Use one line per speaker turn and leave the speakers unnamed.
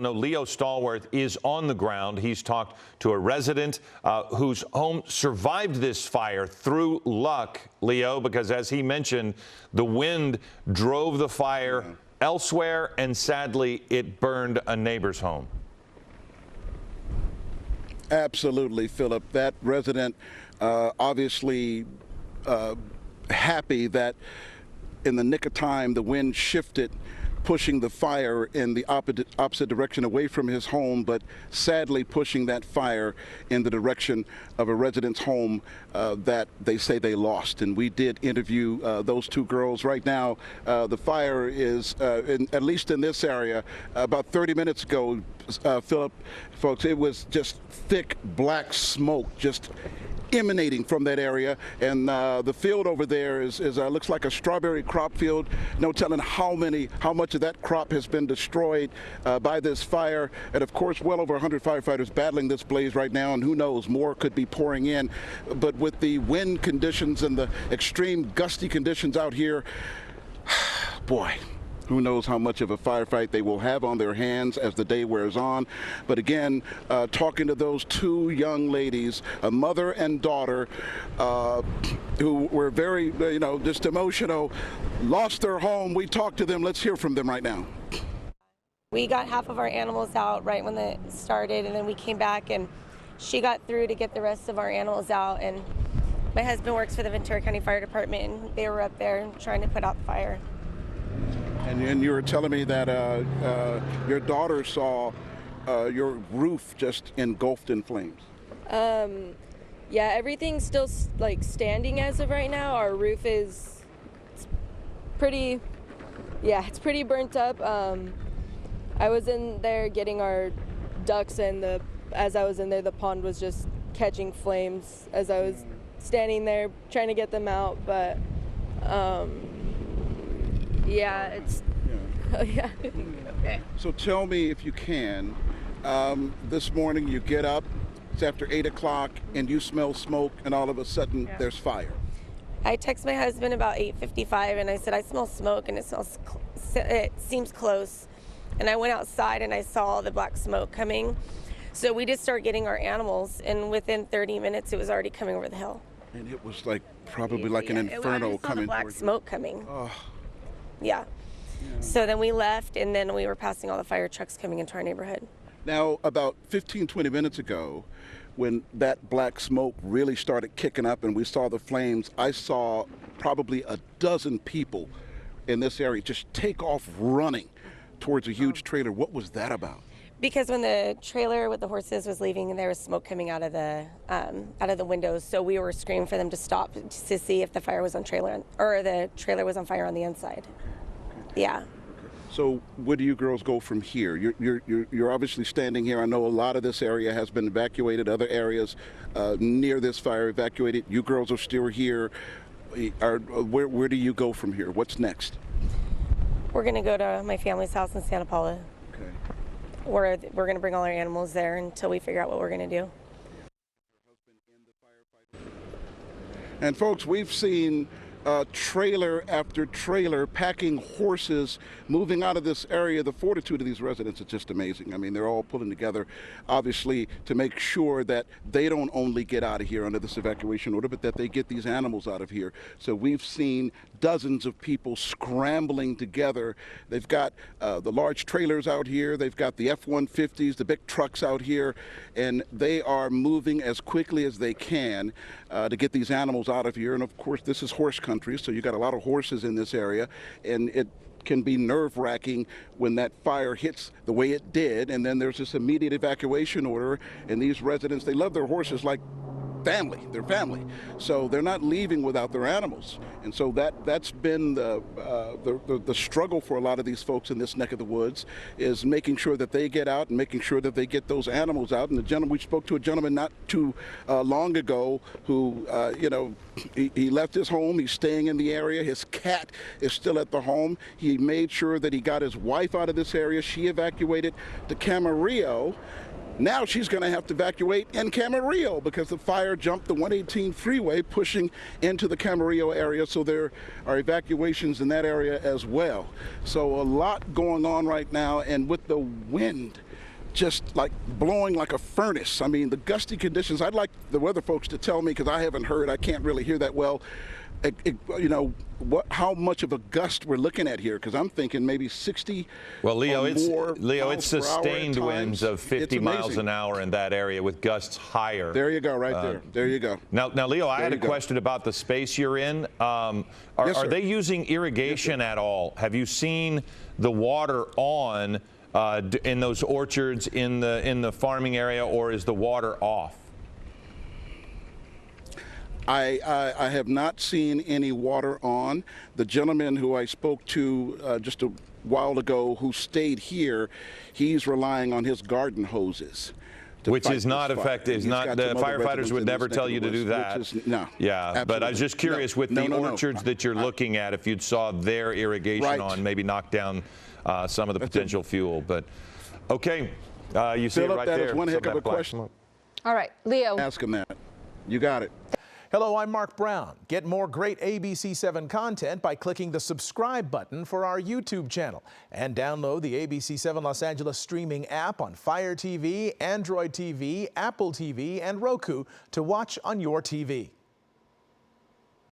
know Leo Stallworth is on the ground. He's talked to a resident whose home survived this fire through luck, Leo, because as he mentioned, the wind drove the fire elsewhere, and sadly, it burned a neighbor's home.
Absolutely, Philip. That resident obviously happy that in the nick of time the wind shifted, pushing the fire in the opposite direction away from his home, but sadly pushing that fire in the direction of a resident's home that they say they lost. And we did interview those two girls. Right now, the fire is, at least in this area, about 30 minutes ago, Philip, folks, it was just thick black smoke just emanating from that area, and the field over there is looks like a strawberry crop field. No telling how much of that crop has been destroyed by this fire. And of course, well over 100 firefighters battling this blaze right now, and who knows, more could be pouring in. But with the wind conditions and the extreme gusty conditions out here, boy, who knows how much of a firefight they will have on their hands as the day wears on. But again, talking to those two young ladies, a mother and daughter, who were very, just emotional, lost their home. We talked to them. Let's hear from them right now.
We got half of our animals out right when it started, and then we came back, and she got through to get the rest of our animals out. And my husband works for the Ventura County Fire Department, and they were up there trying to put out the fire.
And you were telling me that your daughter saw your roof just engulfed in flames.
Yeah, everything's still like standing as of right now. Our roof is pretty burnt up. I was in there getting our ducks, and as I was in there, the pond was just catching flames as I was standing there trying to get them out. But yeah, it's yeah. Okay.
So tell me, if you can, this morning you get up, it's after 8 o'clock, and you smell smoke, and all of a sudden there's fire.
I text my husband about 8:55, and I said, I smell smoke, and it seems close. And I went outside, and I saw the black smoke coming. So we just started getting our animals, and within 30 minutes, it was already coming over the hill.
And it was like probably like an inferno coming.
The black smoke coming.
Oh.
Yeah. So then we left, and then we were passing all the fire trucks coming into our neighborhood.
Now, about 15, 20 minutes ago, when that black smoke really started kicking up and we saw the flames, I saw probably a dozen people in this area just take off running towards a huge trailer. What was that about?
Because when the trailer with the horses was leaving, there was smoke coming out of the windows. So we were screaming for them to stop to see if the fire was on trailer, or the trailer was on fire on the inside. Yeah.
So where do you girls go from here? You're obviously standing here. I know a lot of this area has been evacuated. Other areas near this fire evacuated. You girls are still here. Where do you go from here? What's next?
We're going to go to my family's house in Santa Paula.
Okay.
We're going to bring all our animals there until we figure out what we're going to do.
And folks, we've seen trailer after trailer packing horses moving out of this area. The fortitude of these residents is just amazing. I mean, they're all pulling together, obviously, to make sure that they don't only get out of here under this evacuation order, but that they get these animals out of here. So we've seen dozens of people scrambling together. They've got the large trailers out here. They've got the F-150s, the big trucks out here, and they are moving as quickly as they can to get these animals out of here. And of course, this is horse country, so you got a lot of horses in this area, and it can be nerve-wracking when that fire hits the way it did, and then there's this immediate evacuation order, and these residents, they love their horses like family, their family. So they're not leaving without their animals. And so that's been the struggle for a lot of these folks in this neck of the woods, is making sure that they get out and making sure that they get those animals out. And we spoke to a gentleman not too long ago who, he left his home. He's staying in the area. His cat is still at the home. He made sure that he got his wife out of this area. She evacuated to Camarillo. Now she's going to have to evacuate in Camarillo because the fire jumped the 118 freeway, pushing into the Camarillo area. So there are evacuations in that area as well. So a lot going on right now. And with the wind just like blowing like a furnace. I mean, the gusty conditions, I'd like the weather folks to tell me, because I haven't heard, I can't really hear that well, you know, how much of a gust we're looking at here, because I'm thinking maybe 60
Well, Leo,
or more
it's sustained winds of 50 miles an
hour.
hour in that area with gusts higher.
There you go, right there. There you go.
Now, Leo, I had a question about the space you're in. Are they using irrigation at all? Have you seen the water on in those orchards in the farming area, or is the water off?
I have not seen any water on. The gentleman who I spoke to just a while ago who stayed here, he's relying on his garden hoses.
Which is not effective. The firefighters would never tell you to do that.
No.
Yeah,
Absolutely.
but I was just curious with the orchards that you're looking at, if you'd saw their irrigation on, maybe knock down some of the potential fuel. But okay, you see
Philip,
it right
that
there.
is one heck of a question.
All right, Leo.
Ask him that. You got it.
Hello, I'm Mark Brown. Get more great ABC7 content by clicking the subscribe button for our YouTube channel, and download the ABC7 Los Angeles streaming app on Fire TV, Android TV, Apple TV, and Roku to watch on your TV.